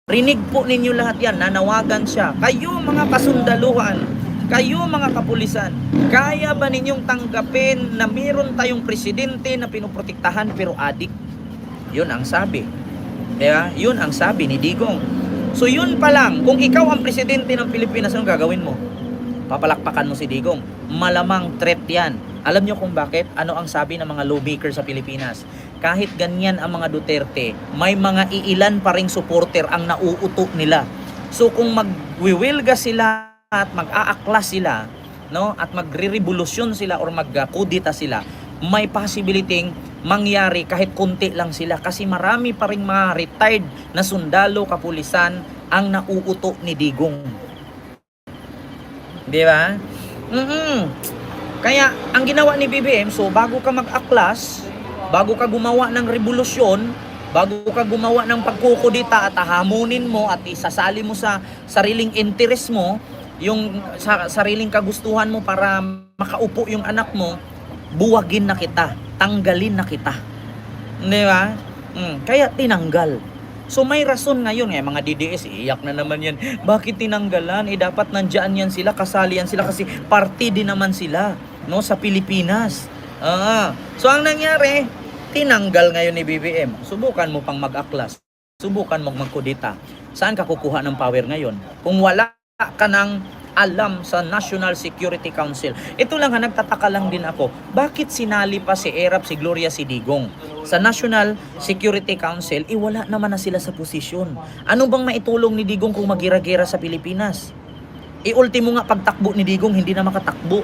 Rinig po ninyo lahat yan, nanawagan siya. Kayo mga kasundaluhan, kayo mga kapulisan, kaya ba ninyong tanggapin na meron tayong presidente na pinoprotektahan pero adik? Yun ang sabi. Diba? Yun ang sabi ni Digong. So yun pa lang, kung ikaw ang presidente ng Pilipinas, anong gagawin mo? Papalakpakan mo si Digong. Malamang threat yan. Alam nyo kung bakit? Ano ang sabi ng mga lawmaker sa Pilipinas? Kahit ganyan ang mga Duterte, may mga iilan pa ring supporter ang nauuto nila. So kung magwiwilga sila at mag-aaklas sila, no, at magre-revolusyon sila or magkudita sila, may possibility mangyari kahit konti lang sila kasi marami pa ring mga retired na sundalo, kapulisan ang nauuto ni Digong. Di ba? Kaya ang ginawa ni BBM, so bago ka mag-aklas, bago ka gumawa ng revolusyon, bago ka gumawa ng pagkukudita at hahamunin mo at isasali mo sa sariling interest mo, yung sa sariling kagustuhan mo para makaupo yung anak mo, buwagin na kita, tanggalin na kita. Di ba? Kaya tinanggal. So may rason ngayon mga DDS, iyak na naman yan. Bakit tinanggalan? Dapat nandyan yan sila, kasali yan sila kasi party din naman sila, no, sa Pilipinas. So ang nangyari, tinanggal ngayon ni BBM. Subukan mo pang mag-aklas. Subukan mo magkudita. Saan ka kukuha ng power ngayon? Kung wala ka ng alam sa National Security Council. Ito lang nagtataka lang din ako. Bakit sinali pa si Erap, si Gloria, si Digong sa National Security Council? Wala naman na sila sa posisyon. Ano bang maitulong ni Digong kung magira-gira sa Pilipinas? Ultimo nga pagtakbo ni Digong, hindi na makatakbo.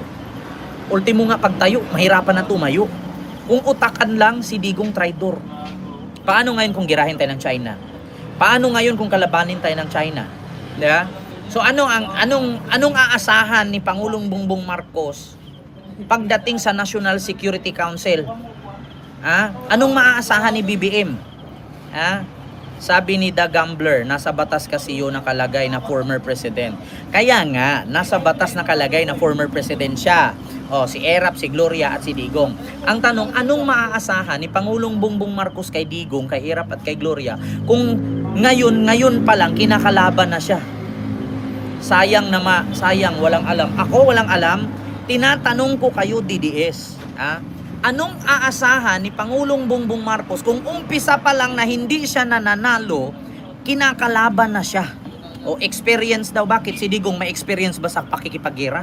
Ultimo nga pagtayo, mahirapan na tumayo. Kung utakan lang si Digong traidor. Paano ngayon kung girahin tayo ng China? Paano ngayon kung kalabanin tayo ng China? Diba? So anong aasahan ni Pangulong Bongbong Marcos pagdating sa National Security Council? Anong maaasahan ni BBM? Sabi ni The Gambler, nasa batas kasi yun nakalagay na former president. Kaya nga, nasa batas nakalagay na former president siya. Si Erap, si Gloria at si Digong. Ang tanong, anong maaasahan ni Pangulong Bongbong Marcos kay Digong, kay Erap at kay Gloria kung ngayon pa lang kinakalaban na siya? Sayang walang alam. Ako walang alam. Tinatanong ko kayo DDS. Anong aasahan ni Pangulong Bongbong Marcos kung umpisa pa lang na hindi siya nananalo, kinakalaban na siya? O experience daw. Bakit si Digong may experience ba sa pakikipaggira?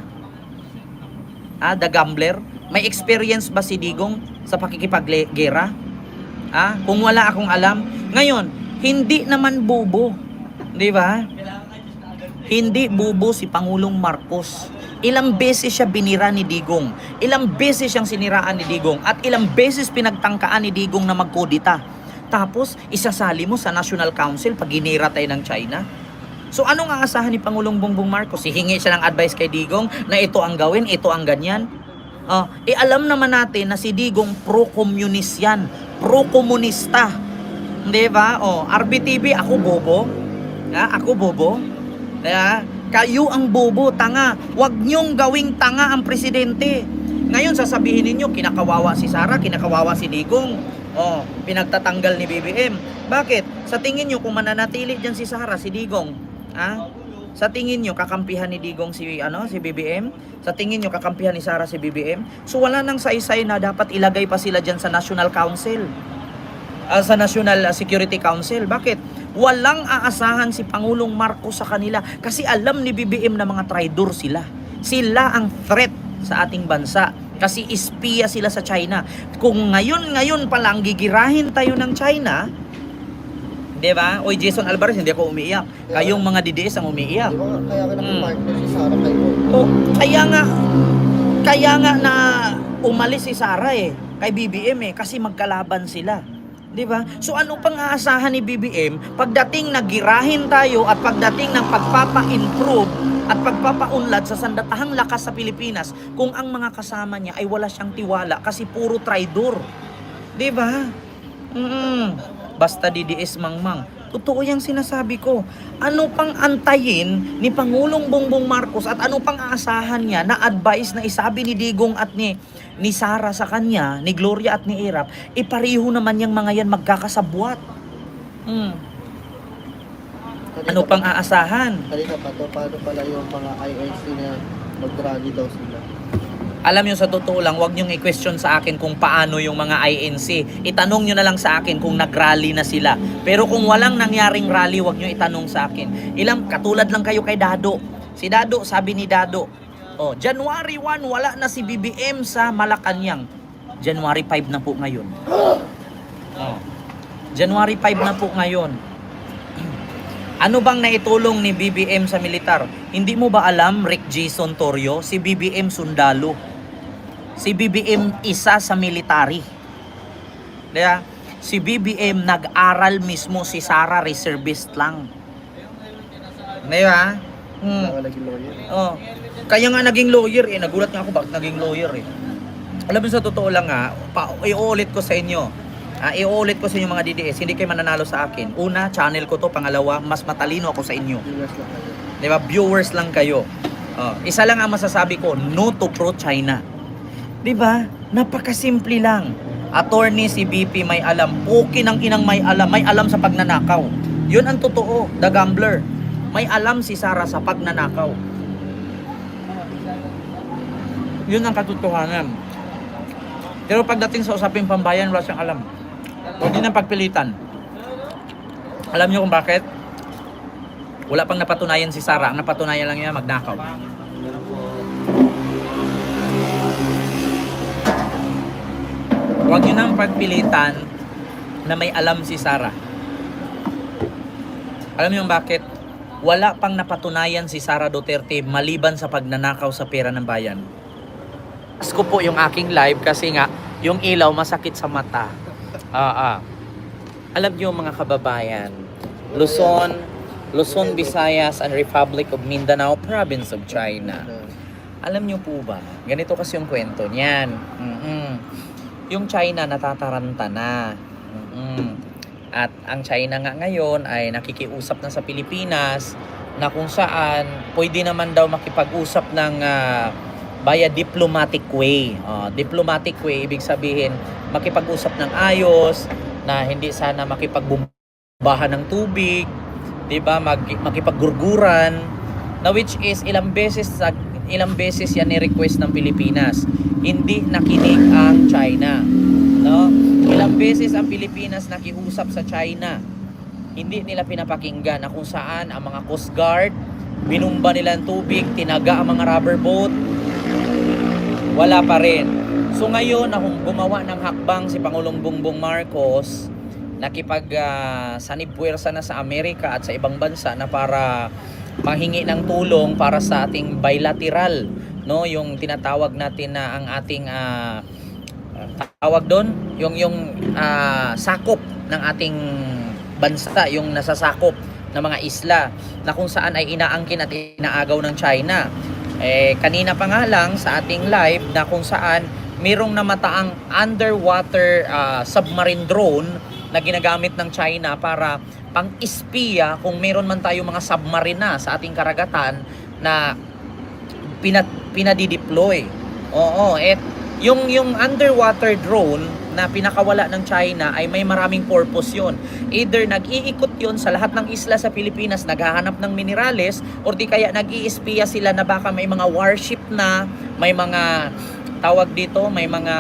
The Gambler? May experience ba si Digong sa pakikipaggera? Kung wala akong alam. Ngayon, hindi naman bobo. Di ba? Hindi bubo si Pangulong Marcos. Ilang beses siya binira ni Digong. Ilang beses siyang siniraan ni Digong. At ilang beses pinagtangkaan ni Digong na magkudita. Tapos, isasali mo sa National Council pag ginira tayo ng China. So, anong aasahan ni Pangulong Bongbong Marcos? Hihingi siya ng advice kay Digong na ito ang gawin, ito ang ganyan. Alam naman natin na si Digong pro-communist yan. Pro-komunista. Di ba? RBTV, ako bobo. Ako bobo. Kayo ang bobo, tanga. Huwag nyong gawing tanga ang presidente. Ngayon sasabihin ninyo, kinakawawa si Sara, kinakawawa si Digong. Pinagtatanggal ni BBM. Bakit? Sa tingin nyo, kung mananatili dyan si Sara, si Digong, sa tingin nyo, kakampihan ni Digong si BBM? Sa tingin nyo, kakampihan ni Sara si BBM? So wala nang saysay na dapat ilagay pa sila dyan sa National Council. Sa National Security Council. Bakit? Walang aasahan si Pangulong Marcos sa kanila kasi alam ni BBM na mga traidor sila. Sila ang threat sa ating bansa kasi espiya sila sa China. Kung ngayon pa lang gigirahin tayo ng China, di ba? Oy, Jason Alvarez, hindi ako umiiyak. Kayong mga DDS ang umiiyak. Kaya ka nag-partner si Sara kayo. Kaya nga na umalis si Sara kay BBM kasi magkalaban sila. Diba? So ano pang aasahan ni BBM pagdating nagirahin tayo at pagdating ng pagpapa-improve at pagpapaunlad sa sandatahang lakas sa Pilipinas kung ang mga kasama niya ay wala siyang tiwala kasi puro traidor. Diba? Basta DDS mangmang. Totoo yung sinasabi ko. Ano pang antayin ni Pangulong Bongbong Marcos at ano pang aasahan niya na advice na isabi ni Digong at ni Sara sa kanya, ni Gloria at ni Erap, pareho naman yung mga yan magkakasabwat. Ano pang aasahan? Kanina pa to, paano pala yung mga INC na mag-rally daw sila? Alam nyo, sa totoo lang, wag nyong i-question sa akin kung paano yung mga INC. Itanong nyo na lang sa akin kung nag-rally na sila. Pero kung walang nangyaring rally, wag nyo itanong sa akin. Katulad lang kayo kay Dado. Si Dado, sabi ni Dado, January 1, wala na si BBM sa Malacanang. January 5 na po ngayon. January 5 na po ngayon. Ano bang naitulong ni BBM sa militar? Hindi mo ba alam, Rick Jason Torrio, si BBM sundalo? Si BBM isa sa military. Kaya, si BBM nag-aral mismo, si Sara reservist lang. Di ba? Wala naging lawyer. Kaya nga naging lawyer eh. Nagulat nga ako bakit naging lawyer eh. Alam mo, sa totoo lang iuulit ko sa inyo. Iuulit ko sa inyo mga DDS, hindi kayo mananalo sa akin. Una, channel ko to. Pangalawa, mas matalino ako sa inyo. Viewers lang kayo. Diba? Viewers lang kayo. Isa lang ang masasabi ko, no to pro-China. Diba? Napakasimple lang. Attorney si BP may alam. Puki ng inang may alam sa pagnanakaw. Yun ang totoo, the gambler. May alam si Sara sa pagnanakaw. Yun ang katotohanan. Pero pagdating sa usaping pambayan, wala siyang alam. Huwag din ang pagpilitan. Alam niyo kung bakit? Wala pang napatunayan si Sara. Ang napatunayan lang niya, magnakaw. Huwag niyo nang pagpilitan na may alam si Sara. Alam niyo bakit? Wala pang napatunayan si Sara Duterte maliban sa pagnanakaw sa pera ng bayan. Ko po yung aking live kasi nga yung ilaw masakit sa mata. Alam niyo mga kababayan, Luzon, Visayas and Republic of Mindanao, province of China. Alam niyo po ba? Ganito kasi yung kwento niyan. Yung China natataranta na. At ang China nga ngayon ay nakikiusap na sa Pilipinas na kung saan pwede naman daw makipag-usap ng via diplomatic way. Diplomatic way, ibig sabihin makipag-usap ng ayos, na hindi sana makipagbumbahan ng tubig, 'di ba? Makipaggurguran, na which is ilang beses yan ni-request ng Pilipinas. Hindi nakinig ang China, no? Ilang beses ang Pilipinas nakiusap sa China. Hindi nila pinapakinggan, na kung saan ang mga Coast Guard binumba nila ang tubig, tinaga ang mga rubber boat, wala pa rin. So ngayon, gumawa ng hakbang si Pangulong Bongbong Marcos, sanibpuwersa na sa Amerika at sa ibang bansa na para manghingi ng tulong para sa ating bilateral, no, yung tinatawag natin na ang ating tawag doon, yung sakop ng ating bansa, yung nasasakop ng mga isla na kung saan ay inaangkin at inaagaw ng China. Kanina pa nga lang sa ating live na kung saan mayroong namataang underwater submarine drone na ginagamit ng China para pang-espiya kung mayroon man tayo mga submarine na sa ating karagatan na pinadideploy. Yung underwater drone na pinakawala ng China ay may maraming purpose yun. Either nag-iikot yun sa lahat ng isla sa Pilipinas, naghahanap ng minerales, or di kaya nag-iispiya sila na baka may mga warship na, may mga may mga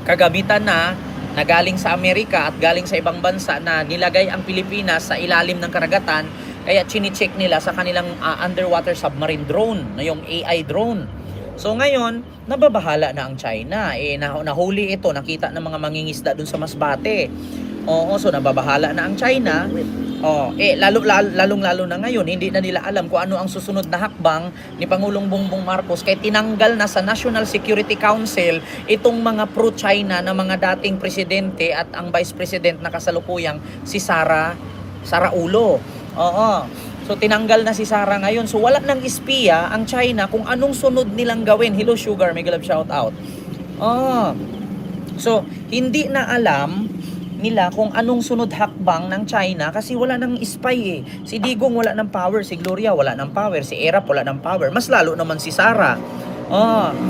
kagamitan na galing sa Amerika at galing sa ibang bansa na nilagay ang Pilipinas sa ilalim ng karagatan, kaya chine-check nila sa kanilang underwater submarine drone, na yung AI drone. So ngayon, nababahala na ang China. Nahuli ito, nakita ng mga mangingisda dun sa Masbate. So nababahala na ang China. Lalong-lalo na ngayon, hindi na nila alam kung ano ang susunod na hakbang ni Pangulong Bongbong Marcos, kaya tinanggal na sa National Security Council itong mga pro-China na mga dating presidente at ang vice president na kasalukuyang si Sara Ulo. So tinanggal na si Sara ngayon. So wala nang espiya ang China kung anong sunod nilang gawin. Hello Sugar, may galab shout out. So hindi na alam nila kung anong sunod hakbang ng China kasi wala nang spy eh. Si Digong wala ng power, si Gloria wala ng power, si Erap wala ng power. Mas lalo naman si Sara.